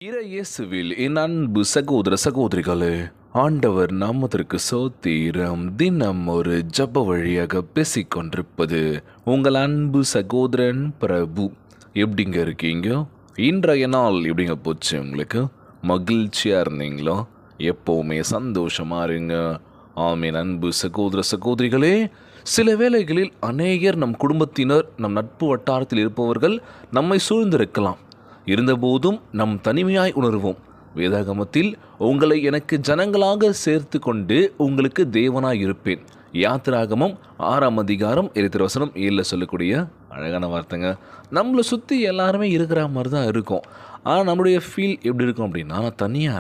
இயேசுவில் என் அன்பு சகோதர சகோதரிகளே, ஆண்டவர் நாமத்திற்கு சோத்திரம். தினம் ஒரு ஜப வழியாக பேசிக்கொண்டிருப்பது உங்கள் அன்பு சகோதரன் பிரபு. எப்படிங்க இருக்கீங்க? இன்றைய நாள் எப்படிங்க போச்சு? உங்களுக்கு மகிழ்ச்சியாக இருந்தீங்களா? எப்போவுமே சந்தோஷமாக இருங்க. ஆமீன். அன்பு சகோதர சகோதரிகளே, சில வேளைகளில் அநேகர் நம் குடும்பத்தினர், நம் நட்பு வட்டாரத்தில் இருப்பவர்கள் நம்மை சூழ்ந்திருக்கலாம். இருந்தபோதும் நம் தனிமையாய் உணர்வோம். வேதாகமத்தில் உங்களை எனக்கு ஜனங்களாக சேர்த்து கொண்டு உங்களுக்கு தேவனாய் இருப்பேன், யாத்திராகமம் 6ஆம் அதிகாரம் 7 சொல்லக்கூடிய அழகான வார்த்தைங்க. நம்மளை சுற்றி எல்லாருமே இருக்கிற மாதிரி தான் இருக்கும். ஆனால் நம்மளுடைய ஃபீல் எப்படி இருக்கும் அப்படின்னா, நான் தனியாக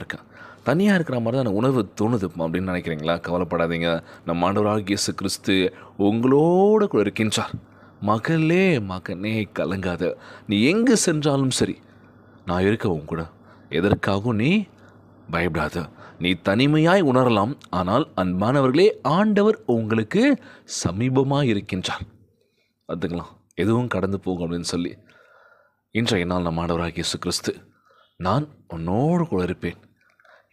இருக்கிற மாதிரி தான் எனக்கு உணர்வு தோணுது அப்படின்னு நினைக்கிறீங்களா? கவலைப்படாதீங்க. நம் ஆண்டவராகிய இயேசு கிறிஸ்து உங்களோட கூட இருக்கின்றார். மகளே, மகனே, கலங்காத. நீ எங்கு சென்றாலும் சரி, நான் இருக்க உன் கூட. எதற்காகவும் நீ பயப்படாத. நீ தனிமையாய் உணரலாம், ஆனால் அன்பானவர்களே, ஆண்டவர் உங்களுக்கு சமீபமாக இருக்கின்றார். பார்த்துக்கலாம், எதுவும் கடந்து போகும் அப்படின்னு சொல்லி இன்றைய நாள் நம் ஆண்டவராகிய இயேசு கிறிஸ்து, நான் உன்னோடு கூட இருப்பேன்,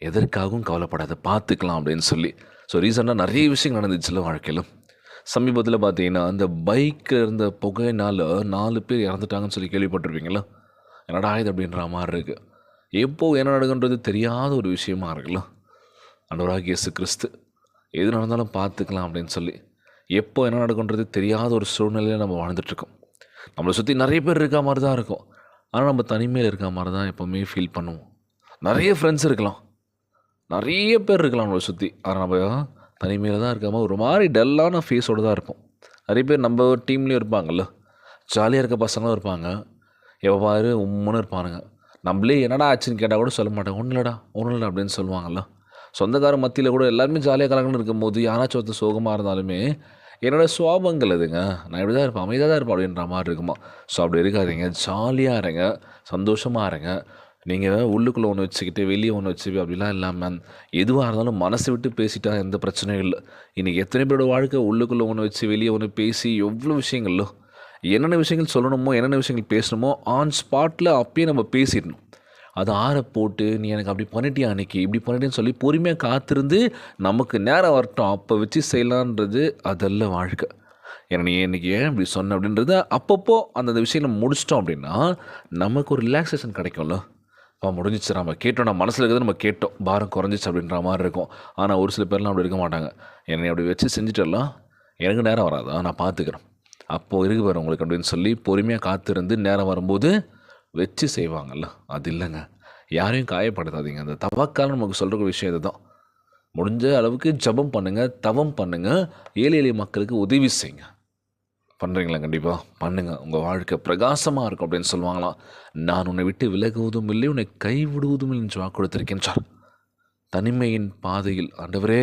எதற்காகவும் கவலைப்படாத, பார்த்துக்கலாம் அப்படின்னு சொல்லி. ஸோ ரீசெண்டாக நிறைய விஷயங்கள் நடந்துச்சுல வாழ்க்கையில். சமீபத்தில் பார்த்தீங்கன்னா, அந்த பைக்கில் இருந்த புகையினால் 4 பேர் இறந்துட்டாங்கன்னு சொல்லி கேள்விப்பட்டிருப்பீங்களா? என்னடா இது அப்படின்ற மாதிரி இருக்குது. எப்போ என்ன நடக்குன்றது தெரியாத ஒரு விஷயமா இருக்குல்ல. ஆண்டவராகிய இயேசு கிறிஸ்து, எது நடந்தாலும் பார்த்துக்கலாம் அப்படின்னு சொல்லி, எப்போ என்ன நடக்குன்றது தெரியாத ஒரு சூழ்நிலையில் நம்ம வாழ்ந்துட்டுருக்கோம். நம்மளை சுற்றி நிறைய பேர் இருக்க மாதிரி தான் இருக்கும், ஆனால் நம்ம தனிமையில் இருக்க மாதிரி தான் எப்போவுமே ஃபீல் பண்ணுவோம். நிறைய ஃப்ரெண்ட்ஸ் இருக்கலாம், நிறைய பேர் இருக்கலாம் நம்மளை சுற்றி, ஆனால் நம்ம தனிமையில் தான் இருக்காமல் ஒரு மாதிரி டல்லான ஃபேஸோடு தான் இருப்போம். நிறைய பேர் நம்ம டீம்லேயும் இருப்பாங்கள்ல, ஜாலியாக இருக்க பசங்களும் இருப்பாங்க, எப்போ பாரு உம்முன்னு இருப்பானுங்க. நம்மளே என்னடா ஆச்சுன்னு கேட்டால் கூட சொல்ல மாட்டாங்க. ஒன்றும் இல்லைடா அப்படின்னு சொல்லுவாங்கள்ல. சொந்தக்கார மத்தியில் கூட எல்லாருமே ஜாலியாக கலங்கன்னு இருக்கும்போது யாராச்சும் ஒருத்தர் சோகமாக இருந்தாலுமே, என்னோடய சுவாபங்கள் அதுங்க, நான் இப்படி தான் இருப்பேன், அமைதியாக தான் இருப்பேன் அப்படின்ற மாதிரி இருக்குமா. ஸோ அப்படி இருக்காதீங்க, ஜாலியாக இருங்க, சந்தோஷமாக இருங்க. நீங்கள் உள்ளுக்குள்ளே ஒன்று வச்சுக்கிட்டு வெளியே ஒன்று வச்சு அப்படிலாம் இல்லாமல், எதுவாக இருந்தாலும் மனசை விட்டு பேசிட்டா எந்த பிரச்சனையும் இல்லை. இன்றைக்கி எத்தனை பேரோட வாழ்க்கை உள்ளுக்குள்ளே ஒன்று வச்சு வெளியே ஒன்று பேசி எவ்வளோ விஷயங்களோ, என்னென்ன விஷயங்கள் சொல்லணுமோ, என்னென்ன விஷயங்கள் பேசணுமோ ஆன் ஸ்பாட்டில் அப்பயே நம்ம பேசிடணும். அது ஆற போட்டு, நீ எனக்கு அப்படி பண்ணிட்டியா, அன்றைக்கி இப்படி பண்ணிட்டேன்னு சொல்லி பொறுமையாக காத்திருந்து நமக்கு நேரம் வரட்டும் அப்போ வச்சு செய்யலான்றது அதெல்லாம் வாழ்க்கை. ஏன்னா நீ இன்றைக்கி ஏன் இப்படி சொன்ன அப்படின்றத அப்பப்போ அந்த விஷயம் நம்ம முடிச்சிட்டோம் அப்படின்னா நமக்கு ஒரு ரிலாக்ஸேஷன் கிடைக்கும்ல. முடிஞ்சிச்சு, நம்ம கேட்டோம், நம்ம மனசில் இருக்கிறது நம்ம கேட்டோம், பாரம் குறைஞ்சிச்சு அப்படின்ற மாதிரி இருக்கும். ஆனால் ஒரு சில பேர்லாம் அப்படி இருக்க மாட்டாங்க. என்னை அப்படி வச்சு செஞ்சுட்டெல்லாம் எனக்கு நேரம் வராதா, நான் பார்த்துக்கிறேன், அப்போது இருக்கு பாரு உங்களுக்கு அப்படின்னு சொல்லி பொறுமையாக காத்திருந்து நேரம் வரும்போது வச்சு செய்வாங்கள்ல. அது இல்லைங்க, யாரையும் காயப்படுத்தாதீங்க. அந்த தவக்காலம் நமக்கு சொல்கிற விஷயம் இதுதான். முடிஞ்ச அளவுக்கு ஜபம் பண்ணுங்கள், தவம் பண்ணுங்கள், ஏழை எளிய மக்களுக்கு உதவி செய்யுங்க. பண்ணுறீங்களா? கண்டிப்பாக பண்ணுங்கள், உங்கள் வாழ்க்கை பிரகாசமாக இருக்கும் அப்படின்னு சொல்லுவாங்களாம். நான் உன்னை விட்டு விலகுவதும் இல்லை, உன்னை கைவிடுவதும் இல்லை என்று வாக்கு கொடுத்திருக்கின்றார். தனிமையின் பாதையில் ஆண்டவரே,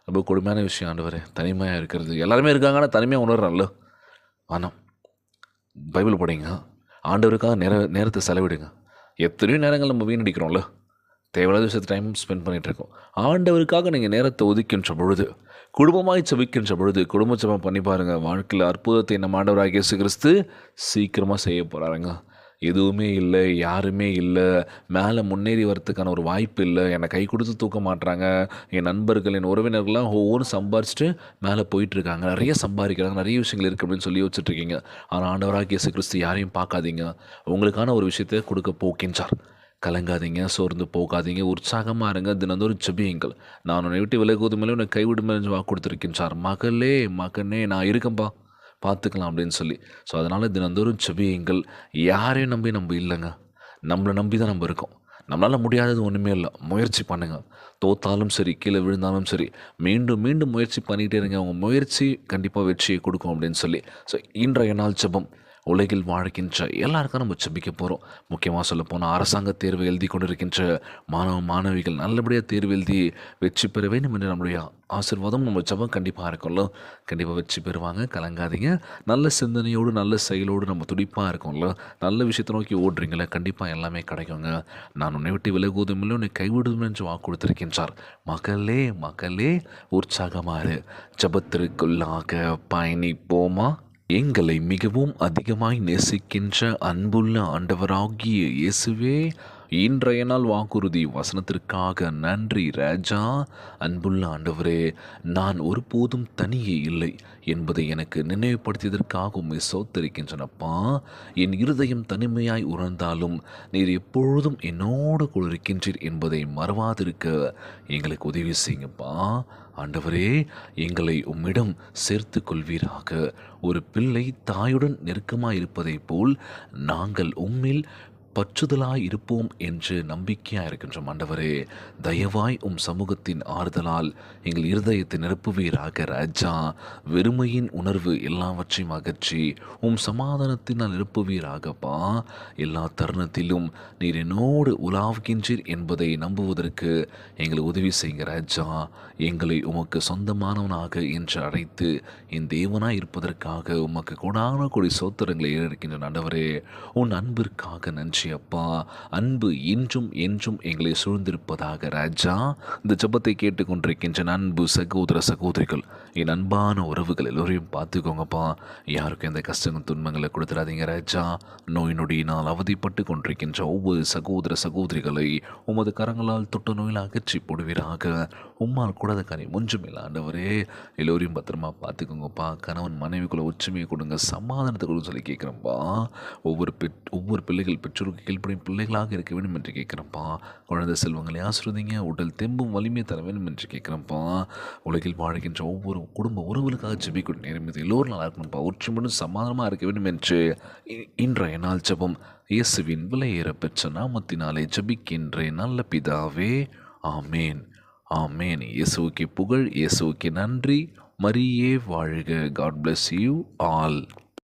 ரொம்ப கொடுமையான விஷயம் ஆண்டவரே, தனிமையாக இருக்கிறது. எல்லாருமே இருக்காங்க, ஆனால் தனிமையாக உணர்றான்ல. ஆனால் பைபிள் படிங்க, ஆண்டவருக்காக நேரத்தை செலவிடுங்க. எத்தனையோ நேரங்கள் நம்ம வீணடிக்கிறோம்ல, தேவையில்லாத விஷயத்தை டைம் ஸ்பெண்ட் பண்ணிகிட்ருக்கோம். ஆண்டவருக்காக நீங்கள் நேரத்தை ஒதுக்கின்ற பொழுது, குடும்பமாய் செபிக்கின்ற பொழுது, குடும்ப ஜெபம் பண்ணி பாருங்கள். வாழ்க்கையில் அற்புதத்தை நம்ம ஆண்டவராகிய இயேசு கிறிஸ்து சீக்கிரமாக செய்ய போகிறாருங்க. எதுவுமே இல்லை, யாருமே இல்லை, மேலே முன்னேறி வரத்துக்கான ஒரு வாய்ப்பு இல்லை, என்னை கை கொடுத்து தூக்க மாட்டுறாங்க, என் நண்பர்கள், என் உறவினர்கள்லாம் ஒவ்வொன்றும் சம்பாரிச்சிட்டு மேலே போயிட்டுருக்காங்க, நிறைய சம்பாதிக்கிறாங்க, நிறைய விஷயங்கள் இருக்குது அப்படின்னு சொல்லி யோசிச்சுட்ருக்கீங்க. ஆனால் ஆண்டவராகிய இயேசு கிறிஸ்து யாரையும் பார்க்காதீங்க, உங்களுக்கான ஒரு விஷயத்தை கொடுக்க போக்கின்றார். கலங்காதீங்க, சோர்ந்து போகாதீங்க, உற்சாகமாக இருங்க, தினந்தோறும் ஜெபியுங்கள். நான் உன்னை விட்டு விலகுவதும் இல்லை, உன்னை கைவிடும் என்று வாக்கு கொடுத்துருக்கின்றார். மகளே, மகனே, நான் இருக்கேன்ப்பா, பார்த்துக்கலாம் அப்படின்னு சொல்லி. ஸோ அதனால் தினந்தோறும் செபியுங்கள். யாரையும் நம்பி நம்ம இல்லைங்க, நம்மளை நம்பி தான் நம்ம இருக்கோம். நம்மளால் முடியாதது ஒன்றுமே இல்லை, முயற்சி பண்ணுங்கள். தோத்தாலும் சரி, கீழே விழுந்தாலும் சரி, மீண்டும் மீண்டும் முயற்சி பண்ணிகிட்டே இருங்க. உங்கள் முயற்சி கண்டிப்பாக வெற்றியை கொடுக்கும் அப்படின்னு சொல்லி. ஸோ இன்றைய நாள் ஜெபம், உலகில் வாழ்கின்ற எல்லாருக்கும் நம்ம ஜெபிக்க போகிறோம். முக்கியமாக சொல்ல போனால் அரசாங்க தேர்வு எழுதி கொண்டிருக்கின்ற மாணவிகள் நல்லபடியாக தேர்வு எழுதி வெற்றி பெற வேண்டும் என்று நம்முடைய ஆசீர்வாதம் நம்ம ஜெபம் கண்டிப்பாக இருக்கும்ல. கண்டிப்பாக வெற்றி பெறுவாங்க, கலங்காதீங்க. நல்ல சிந்தனையோடு நல்ல செயலோடு நம்ம துடிப்பாக இருக்கோம்ல, நல்ல விஷயத்தை நோக்கி ஓடுறீங்களே, கண்டிப்பாக எல்லாமே கிடைக்குங்க. நான் உன்னை விட்டு விலகுவதும் இல்லை, உன்னை கைவிடுவோம் என்று வாக்கு கொடுத்திருக்கின்றார். மகளே, மகளே, உற்சாகமாறு ஜெபத்திற்குள்ளாக பயணிப்போமா? எங்களை மிகவும் அதிகமாய் நேசிக்கின்ற அன்புள்ள ஆண்டவராகிய இயேசுவே, இன்றைய நாள் வாக்குறுதி வசனத்திற்காக நன்றி ராஜா. அன்புள்ள ஆண்டவரே, நான் ஒருபோதும் தனியே இல்லை என்பதை எனக்கு நினைவுபடுத்தியதற்காக உம்மை சோத்தரிக்கின்றனப்பா. என் இருதயம் தனிமையாய் உணர்ந்தாலும் நீர் எப்பொழுதும் என்னோடு கூட இருக்கின்றீர் என்பதை மறவாதிருக்க எங்களுக்கு உதவி செய்யுங்கப்பா. ஆண்டவரே, எங்களை உம்மிடம் சேர்த்து கொள்வீராக. ஒரு பிள்ளை தாயுடன் நெருக்கமாக இருப்பதைப் போல் நாங்கள் உம்மில் பற்றுதலாய் இருப்போம் என்று நம்பிக்கையாக இருக்கின்றோம். ஆண்டவரே, தயவாய் உம் சமூகத்தின் ஆறுதலால் எங்கள் இருதயத்தை நிரப்புவீராக ராஜா. வெறுமையின் உணர்வு எல்லாவற்றையும் அகற்றி உம் சமாதானத்தினால் நிரப்புவீராகப்பா. எல்லா தருணத்திலும் நீர் என்னோடு உலாவுகின்றீர் என்பதை நம்புவதற்கு எங்களை உதவி செய்யுங்க ராஜா. எங்களை உமக்கு சொந்தமானவனாக என்று அழைத்து என் தேவனாய் இருப்பதற்காக உமக்கு கொடான கொடி சோத்திரங்களை ஏறெடுக்கின்ற ஆண்டவரே, உன் அன்பிற்காக நன்றி அப்பா. அன்பு இன்றும் என்றும் எங்களை சூழ்ந்திருப்பதாக ராஜா. இந்த ஜெபத்தை கேட்டுக்கொண்டிருக்கின்ற அன்பு சகோதர சகோதரிகள், என் அன்பான உறவுகள் எல்லோரையும் பார்த்துக்கோங்கப்பா. யாருக்கும் எந்த கஷ்டங்கள் துன்பங்களை கொடுத்துடாதீங்க ராஜா. நோய் நொடியினால் அவதிப்பட்டு கொண்டிருக்கின்ற ஒவ்வொரு சகோதர சகோதரிகளை உமது கரங்களால் தொட்ட நோயில் அகற்றி போடுவீராக. உம்மால் கூடாத காரியம் ஒன்றுமில்லை ஆண்டவரே. எல்லோரையும் பத்திரமா பார்த்துக்கோங்கப்பா. கணவன் மனைவிக்குள்ள ஒற்றுமையை கொடுங்க, சமாதானத்தை கொடுங்க சொல்லி கேட்குறேன்ப்பா. ஒவ்வொரு பிள்ளைகள் பெற்றோருக்கு கீழ்ப்படியும் பிள்ளைகளாக இருக்க வேண்டும் என்று கேட்குறேன்ப்பா. குழந்தை செல்வங்களை ஆசிர்வதிங்க, உடல் தெம்பும் வலிமை தர வேண்டும் என்று கேட்குறேன்ப்பா. உலகில் வாழ்கின்ற ஒவ்வொரு குடும்ப உறவுகளுக்காக ஜெபிக்கும் நேரம் இது எல்லோரும் நல்லா இருக்கணும்ப்பா. ஒற்றுமையுடன் சமாதானமாக இருக்க வேண்டும் என்று இன்றைய நாள் ஜெபம் இயேசுவின் விலையேற பெற்ற நாமத்தினாலே ஜெபிக்கின்றேன் நல்ல பிதாவே. ஆமேன், ஆமேன். இயேசுவுக்கு புகழ், இயேசுவுக்கு நன்றி. மரியே வாழ்க. God bless you all.